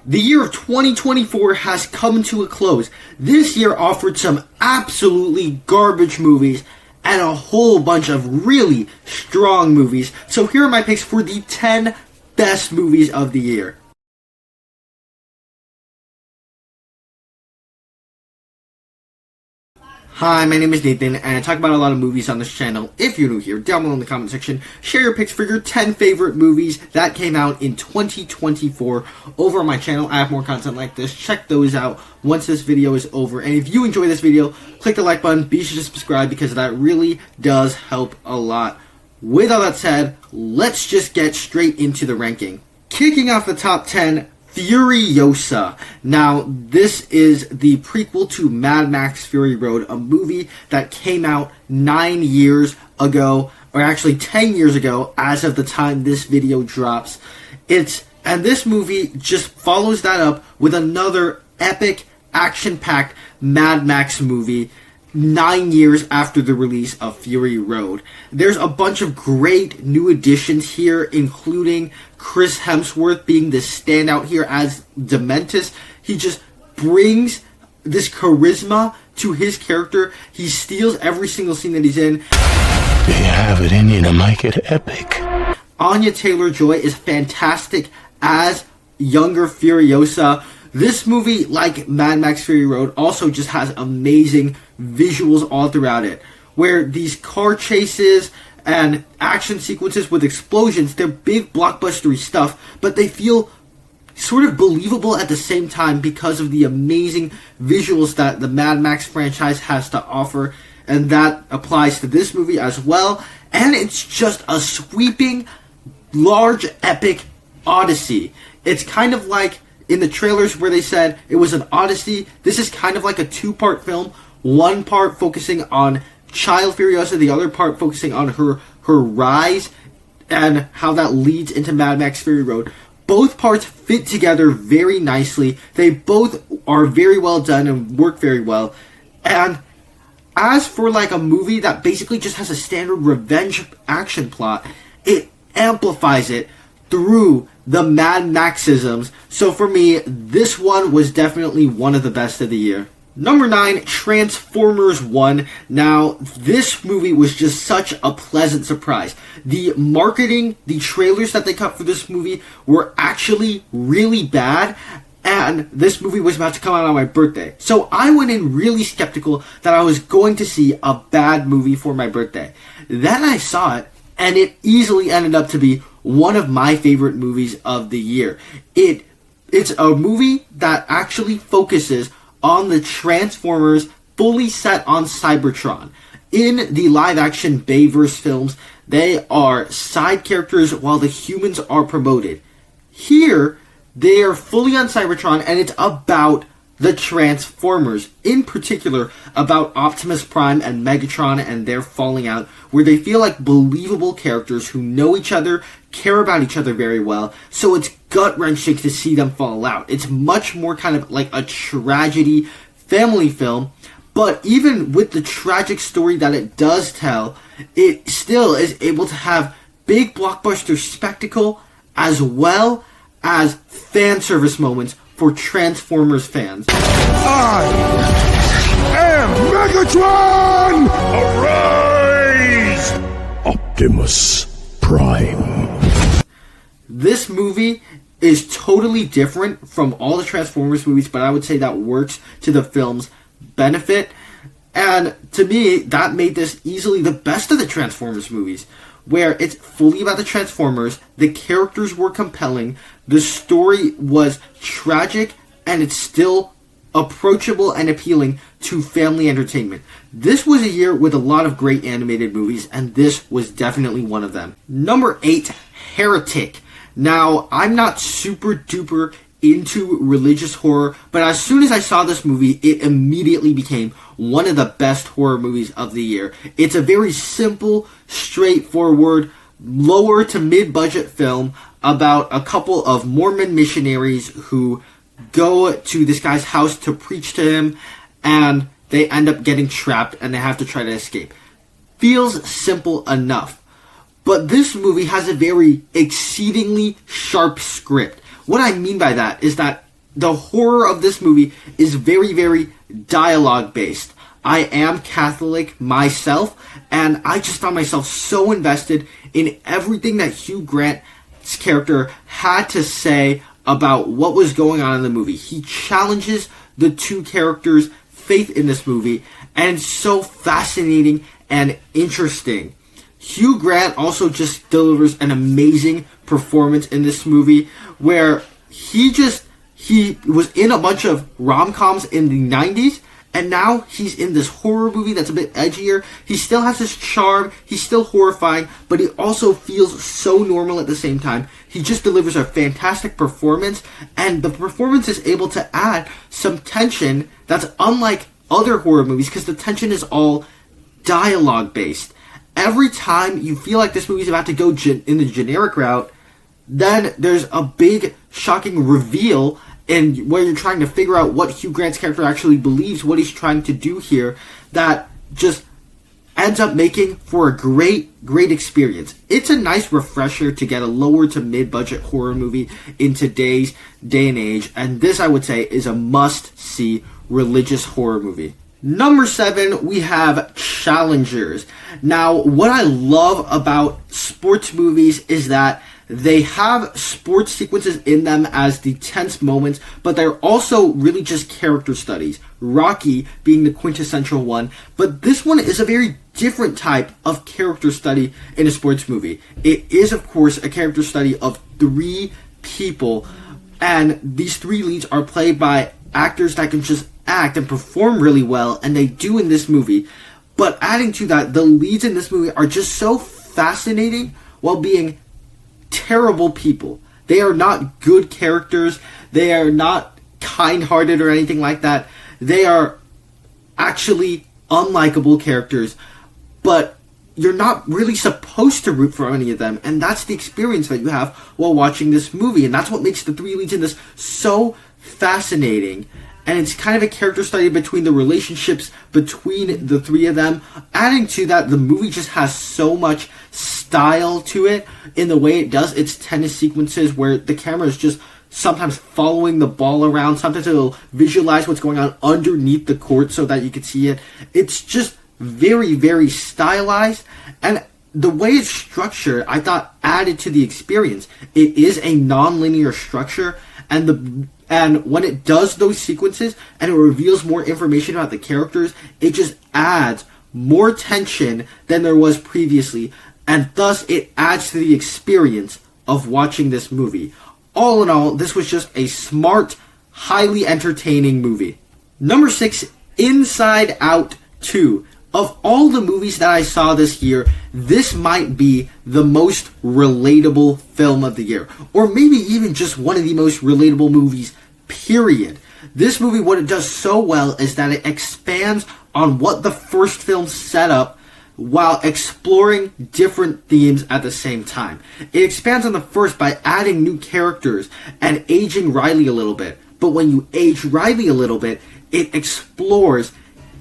The year of 2024 has come to a close. This year offered some absolutely garbage movies and a whole bunch of really strong movies. So here are my picks for the 10 best movies of the year. Hi, my name is Nathan, and I talk about a lot of movies on this channel. If you're new here, down below in the comment section, share your picks for your 10 favorite movies that came out in 2024 over on my channel. I have more content like this. Check those out once this video is over. And if you enjoy this video, click the like button. Be sure to subscribe because that really does help a lot. With all that said, let's just get straight into the ranking. Kicking off the top 10, Furiosa. Now, this is the prequel to Mad Max Fury Road, a movie that came out 9 years ago, or actually 10 years ago, as of the time this video drops. And this movie just follows that up with another epic, action-packed Mad Max movie 9 years after the release of Fury Road. There's a bunch of great new additions here, including Chris Hemsworth being the standout here as Dementus. He just brings this charisma to his character. He steals every single scene that he's in. Do you have it in you to make it epic? Anya Taylor-Joy is fantastic as younger Furiosa. This movie, like Mad Max Fury Road, also just has amazing visuals all throughout it, where these car chases and action sequences with explosions, they're big blockbustery stuff, but they feel sort of believable at the same time because of the amazing visuals that the Mad Max franchise has to offer, and that applies to this movie as well. And it's just a sweeping, large, epic odyssey. It's kind of like in the trailers where they said it was an odyssey. This is kind of like a two-part film. One part focusing on Child Furiosa, the other part focusing on her rise and how that leads into Mad Max Fury Road. Both parts fit together very nicely. They both are very well done and work very well. And as for like a movie that basically just has a standard revenge action plot, it amplifies it through the Mad Maxisms. So for me, this one was definitely one of the best of the year. Number 9, Transformers 1. Now, this movie was just such a pleasant surprise. The marketing, the trailers that they cut for this movie were actually really bad, and this movie was about to come out on my birthday. So I went in really skeptical that I was going to see a bad movie for my birthday. Then I saw it, and it easily ended up to be one of my favorite movies of the year. It's a movie that actually focuses on the Transformers fully set on Cybertron. In the live-action Bayverse films, they are side characters while the humans are promoted. Here, they are fully on Cybertron, and it's about the Transformers, in particular about Optimus Prime and Megatron and their falling out, where they feel like believable characters who know each other, care about each other very well, so it's gut-wrenching to see them fall out. It's much more kind of like a tragedy family film, but even with the tragic story that it does tell, it still is able to have big blockbuster spectacle as well as fan service moments for Transformers fans. I am Megatron! Arise! Optimus Prime. This movie is totally different from all the Transformers movies, but I would say that works to the film's benefit. And to me, that made this easily the best of the Transformers movies, where it's fully about the Transformers, the characters were compelling, the story was tragic, and it's still approachable and appealing to family entertainment. This was a year with a lot of great animated movies, and this was definitely one of them. Number 8, Heretic. Now, I'm not super duper into religious horror, but as soon as I saw this movie, it immediately became one of the best horror movies of the year. It's a very simple, straightforward, lower to mid-budget film about a couple of Mormon missionaries who go to this guy's house to preach to him, and they end up getting trapped and they have to try to escape. Feels simple enough. But this movie has a very exceedingly sharp script. What I mean by that is that the horror of this movie is very, very dialogue based. I am Catholic myself, and I just found myself so invested in everything that Hugh Grant's character had to say about what was going on in the movie. He challenges the two characters' faith in this movie, and it's so fascinating and interesting. Hugh Grant also just delivers an amazing performance in this movie, where he was in a bunch of rom-coms in the 90s, and now he's in this horror movie that's a bit edgier. He still has his charm, he's still horrifying, but he also feels so normal at the same time. He just delivers a fantastic performance, and the performance is able to add some tension that's unlike other horror movies, because the tension is all dialogue based. Every time you feel like this movie's about to go in the generic route, then there's a big shocking reveal, and where you're trying to figure out what Hugh Grant's character actually believes, what he's trying to do here, that just ends up making for a great experience. It's a nice refresher to get a lower to mid-budget horror movie in today's day and age, and this, I would say, is a must-see religious horror movie. Number 7, we have Challengers. Now, what I love about sports movies is that they have sports sequences in them as the tense moments, but they're also really just character studies. Rocky being the quintessential one, but this one is a very different type of character study in a sports movie. It is, of course, a character study of 3 people, and these 3 leads are played by actors that can just act and perform really well, and they do in this movie. But adding to that, the leads in this movie are just so fascinating while being terrible people. They are not good characters. They are not kind-hearted or anything like that. They are actually unlikable characters, but you're not really supposed to root for any of them, and that's the experience that you have while watching this movie, and that's what makes the 3 leads in this so fascinating. And it's kind of a character study between the relationships between the 3 of them. Adding to that, the movie just has so much style to it in the way it does its tennis sequences, where the camera is just sometimes following the ball around. Sometimes it'll visualize what's going on underneath the court so that you can see it. It's just very, very stylized, and the way it's structured, I thought, added to the experience. It is a non-linear structure, and when it does those sequences and it reveals more information about the characters, it just adds more tension than there was previously, and thus it adds to the experience of watching this movie. All in all, this was just a smart, highly entertaining movie. Number 6, Inside Out 2. Of all the movies that I saw this year, this might be the most relatable film of the year. Or maybe even just one of the most relatable movies, period. This movie, what it does so well is that it expands on what the first film set up while exploring different themes at the same time. It expands on the first by adding new characters and aging Riley a little bit. But when you age Riley a little bit, it explores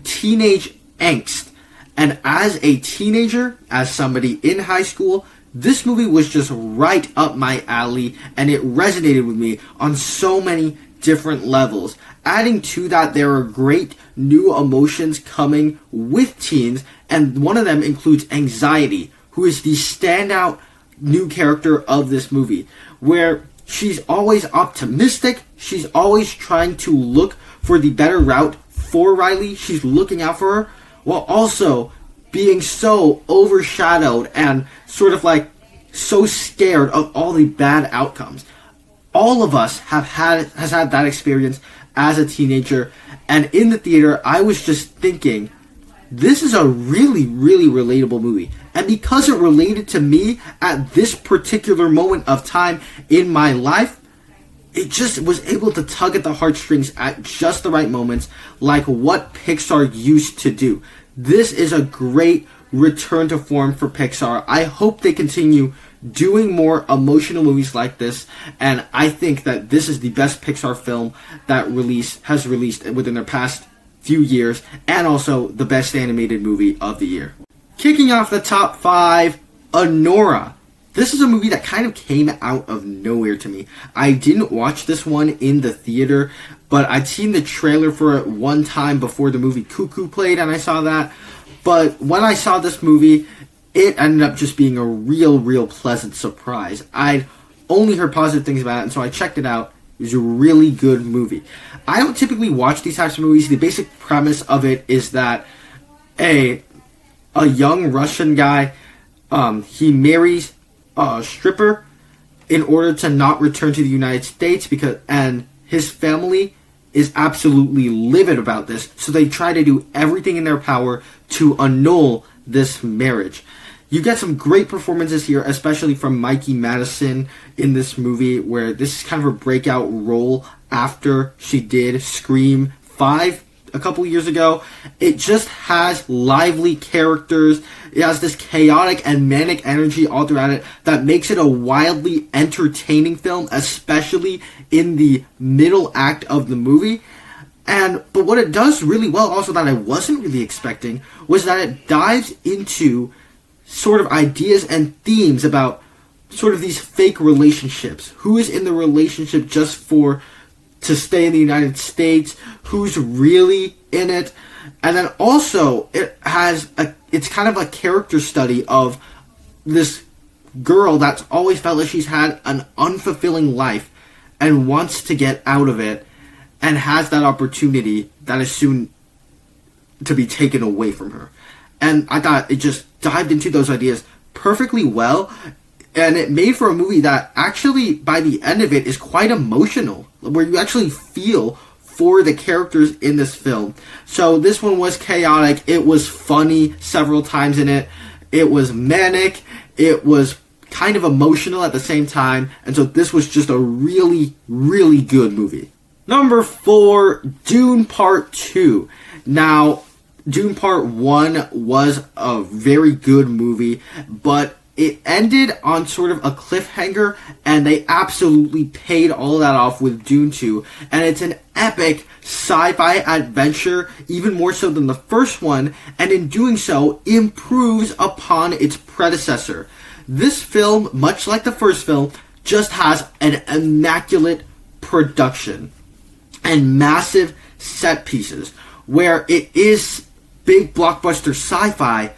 teenage angst. And as a teenager, as somebody in high school, this movie was just right up my alley, and it resonated with me on so many different levels. Adding to that, there are great new emotions coming with teens, and one of them includes anxiety, who is the standout new character of this movie, where she's always optimistic, she's always trying to look for the better route for Riley, she's looking out for her, while also being so overshadowed and sort of like so scared of all the bad outcomes. All of us has had that experience as a teenager, and in the theater, I was just thinking, this is a really, really relatable movie. And because it related to me at this particular moment of time in my life, it just was able to tug at the heartstrings at just the right moments, like what Pixar used to do. This is a great return to form for Pixar. I hope they continue doing more emotional movies like this, and I think that this is the best Pixar film that has released within their past few years, and also the best animated movie of the year. Kicking off the top 5, Anora. This is a movie that kind of came out of nowhere to me. I didn't watch this one in the theater, but I'd seen the trailer for it one time before the movie Cuckoo played, and I saw that. But when I saw this movie, it ended up just being a real pleasant surprise. I'd only heard positive things about it, and so I checked it out. It was a really good movie. I don't typically watch these types of movies. The basic premise of it is that a young Russian guy, he marries a stripper in order to not return to the United States, and his family is absolutely livid about this, so they try to do everything in their power to annul this marriage. You get some great performances here, especially from Mikey Madison in this movie, where this is kind of a breakout role after she did Scream 5 a couple years ago. It just has lively characters. It has this chaotic and manic energy all throughout it that makes it a wildly entertaining film, especially in the middle act of the movie. But what it does really well also that I wasn't really expecting was that it dives into sort of ideas and themes about sort of these fake relationships. Who is in the relationship just to stay in the United States? Who's really in it? And then also it's kind of a character study of this girl that's always felt like she's had an unfulfilling life and wants to get out of it, and has that opportunity that is soon to be taken away from her. And I thought it just dived into those ideas perfectly well, and it made for a movie that actually, by the end of it, is quite emotional, where you actually feel for the characters in this film. So this one was chaotic. It was funny several times in it. It was manic. It was kind of emotional at the same time. And so this was just a really good movie. Number 4, Dune Part 2. Now, Dune Part 1 was a very good movie, but it ended on sort of a cliffhanger, and they absolutely paid all of that off with Dune 2. And it's an epic sci-fi adventure, even more so than the first one, and in doing so, improves upon its predecessor. This film, much like the first film, just has an immaculate production and massive set pieces, where it is big blockbuster sci-fi,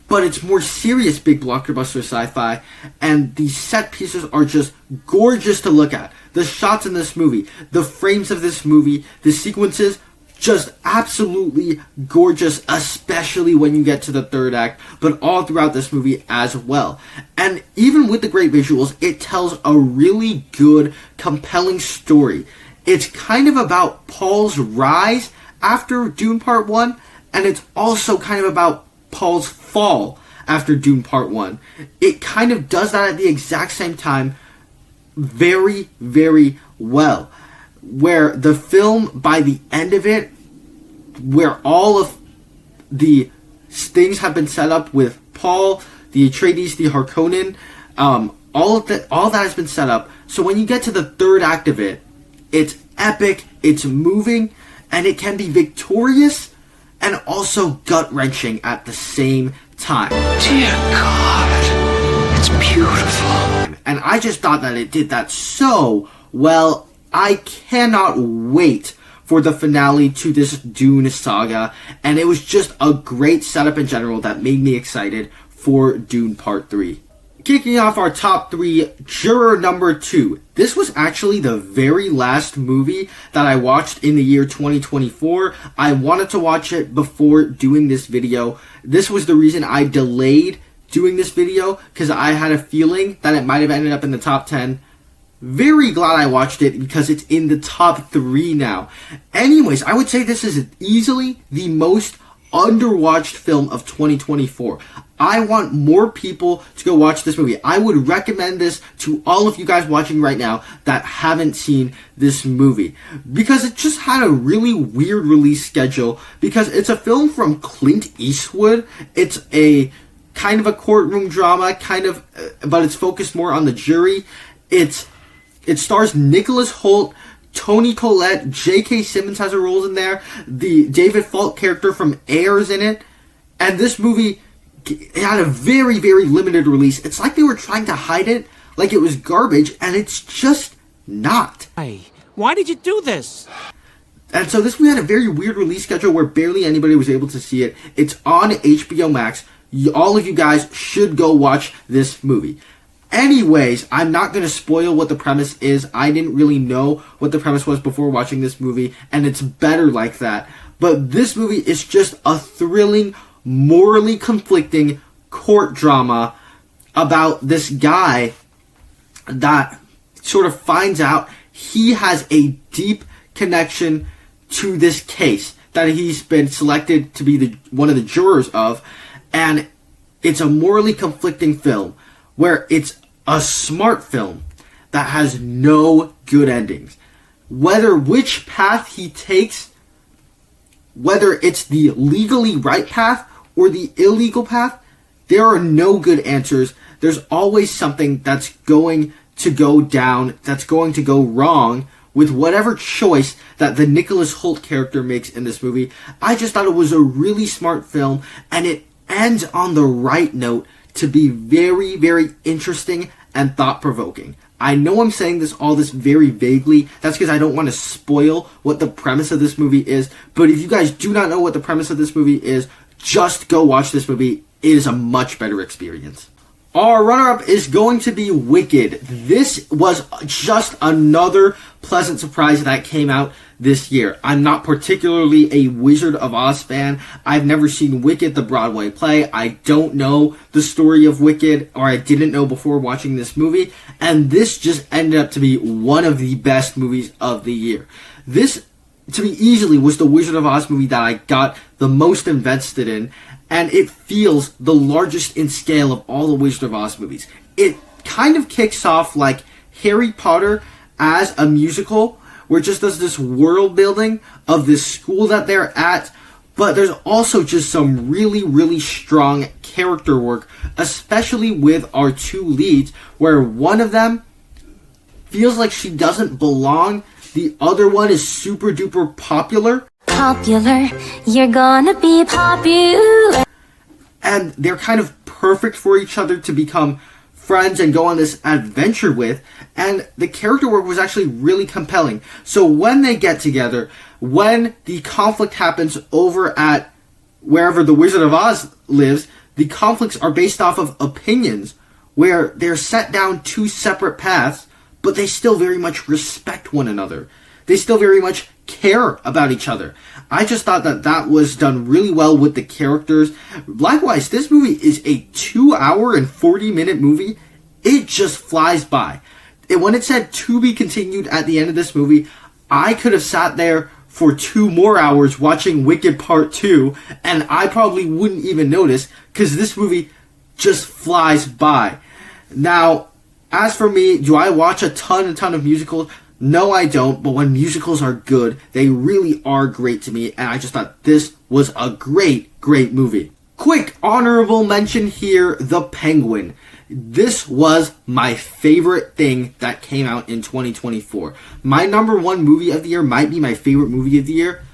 but it's more serious big blockbuster sci-fi, and the set pieces are just gorgeous to look at. The shots in this movie, the frames of this movie, the sequences, just absolutely gorgeous, especially when you get to the third act, but all throughout this movie as well. And even with the great visuals, it tells a really good, compelling story. It's kind of about Paul's rise after Dune Part 1, and it's also kind of about Paul's fall after Dune Part 1. It kind of does that at the exact same time very well. Where the film, by the end of it, where all of the things have been set up with Paul, the Atreides, the Harkonnen, all that has been set up. So when you get to the third act of it, it's epic, it's moving, and it can be victorious and also gut-wrenching at the same time. Dear God, it's beautiful. And I just thought that it did that so well. I cannot wait for the finale to this Dune saga, and it was just a great setup in general that made me excited for Dune Part 3. Kicking off our top 3, Juror number 2. This was actually the very last movie that I watched in the year 2024. I wanted to watch it before doing this video. This was the reason I delayed doing this video, because I had a feeling that it might have ended up in the top 10. Very glad I watched it because it's in the top 3 now. Anyways, I would say this is easily the most underwatched film of 2024. I want more people to go watch this movie. I would recommend this to all of you guys watching right now that haven't seen this movie, because it just had a really weird release schedule, because it's a film from Clint Eastwood. It's a kind of a courtroom drama, but it's focused more on the jury. It stars Nicholas Hoult, Toni Collette, J.K. Simmons has a role in there. The David Falk character from Air is in it. And this movie it had a very, very limited release. It's like they were trying to hide it like it was garbage, and it's just not. Why did you do this? And so this movie had a very weird release schedule where barely anybody was able to see it. It's on HBO Max. All of you guys should go watch this movie. Anyways, I'm not going to spoil what the premise is. I didn't really know what the premise was before watching this movie, and it's better like that. But this movie is just a thrilling, morally conflicting court drama about this guy that sort of finds out he has a deep connection to this case that he's been selected to be one of the jurors of, and it's a morally conflicting film where it's a smart film that has no good endings. Which path he takes, whether it's the legally right path or the illegal path, there are no good answers. There's always something that's going to go down, that's going to go wrong with whatever choice that the Nicholas Hoult character makes in this movie. I just thought it was a really smart film, and it ends on the right note to be very, very interesting and thought-provoking. I know I'm saying all this very vaguely. That's because I don't want to spoil what the premise of this movie is. But if you guys do not know what the premise of this movie is, just go watch this movie. It is a much better experience. Our runner-up is going to be Wicked. This was just another pleasant surprise that came out this year. I'm not particularly a Wizard of Oz fan. I've never seen Wicked, the Broadway play. I don't know the story of Wicked, or I didn't know before watching this movie. And this just ended up to be one of the best movies of the year. This, to me, easily was the Wizard of Oz movie that I got the most invested in. And it feels the largest in scale of all the Wizard of Oz movies. It kind of kicks off like Harry Potter as a musical, where it just does this world building of this school that they're at. But there's also just some really, really strong character work, especially with our two leads, where one of them feels like she doesn't belong. The other one is super duper popular. Popular, you're gonna be popular. And they're kind of perfect for each other to become friends and go on this adventure with. And the character work was actually really compelling. So when they get together, when the conflict happens over at wherever the Wizard of Oz lives, the conflicts are based off of opinions, where they're set down two separate paths, but they still very much respect one another. They still very much care about each other. I just thought that was done really well with the characters. Likewise, this movie is a 2-hour and 40-minute movie. It just flies by. And when it said to be continued at the end of this movie, I could have sat there for 2 more hours watching Wicked Part 2, and I probably wouldn't even notice, because this movie just flies by. Now, as for me, do I watch a ton of musicals? No, I don't, but when musicals are good, they really are great to me, and I just thought this was a great, great movie. Quick honorable mention here, The Penguin. This was my favorite thing that came out in 2024. My number one movie of the year might be my favorite movie of the year,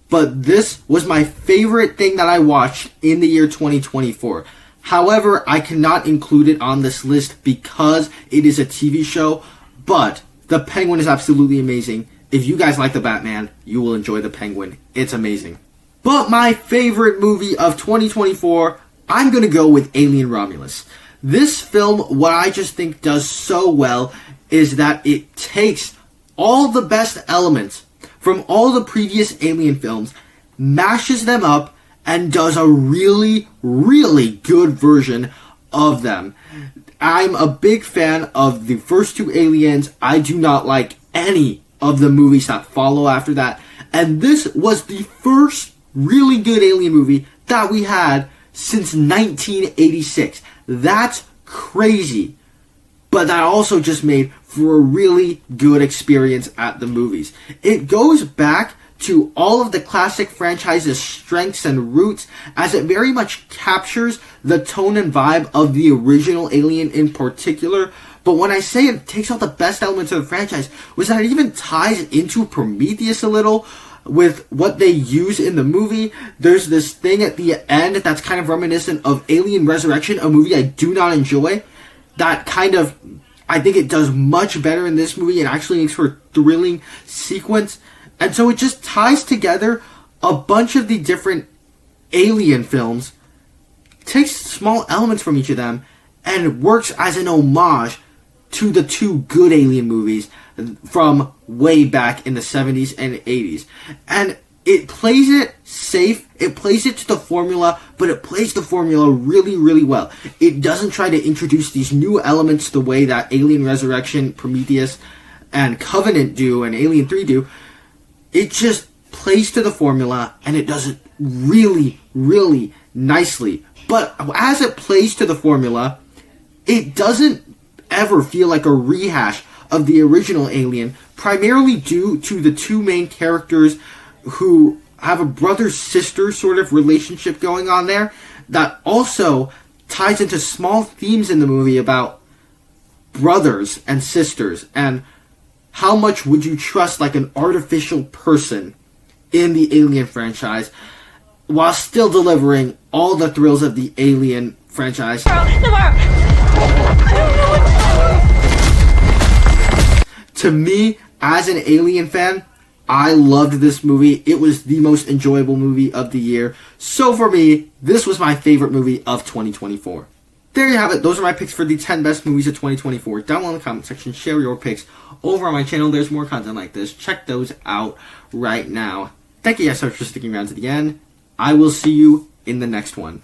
but this was my favorite thing that I watched in the year 2024. However, I cannot include it on this list because it is a TV show, but The Penguin is absolutely amazing. If you guys like The Batman, you will enjoy The Penguin. It's amazing. But my favorite movie of 2024, I'm going to go with Alien Romulus. This film, what I just think does so well is that it takes all the best elements from all the previous Alien films, mashes them up, and does a really, really good version of them. I'm a big fan of the first 2 Aliens. I do not like any of the movies that follow after that. And this was the first really good Alien movie that we had since 1986. That's crazy. But that also just made for a really good experience at the movies. It goes back to all of the classic franchise's strengths and roots, as it very much captures the tone and vibe of the original Alien in particular. But when I say it takes all the best elements of the franchise, was that it even ties into Prometheus a little. with what they use in the movie. There's this thing at the end that's kind of reminiscent of Alien Resurrection, a movie I do not enjoy. That kind of, I think it does much better in this movie and actually makes for a thrilling sequence. And so it just ties together a bunch of the different Alien films, takes small elements from each of them, and works as an homage to the two good Alien movies from way back in the 70s and 80s. And it plays it safe, it plays it to the formula, but it plays the formula really, really well. It doesn't try to introduce these new elements the way that Alien Resurrection, Prometheus, and Covenant do, and Alien 3 do. It just plays to the formula, and it does it really, really nicely. But as it plays to the formula, it doesn't ever feel like a rehash of the original Alien, primarily due to the two main characters who have a brother-sister sort of relationship going on there that also ties into small themes in the movie about brothers and sisters and how much would you trust like an artificial person in the Alien franchise while still delivering all the thrills of the Alien franchise. To me, as an Alien fan, I loved this movie. It was the most enjoyable movie of the year. So for me, this was my favorite movie of 2024. There you have it. Those are my picks for the 10 best movies of 2024. Down below in the comment section, share your picks. Over on my channel, there's more content like this. Check those out right now. Thank you guys so much for sticking around to the end. I will see you in the next one.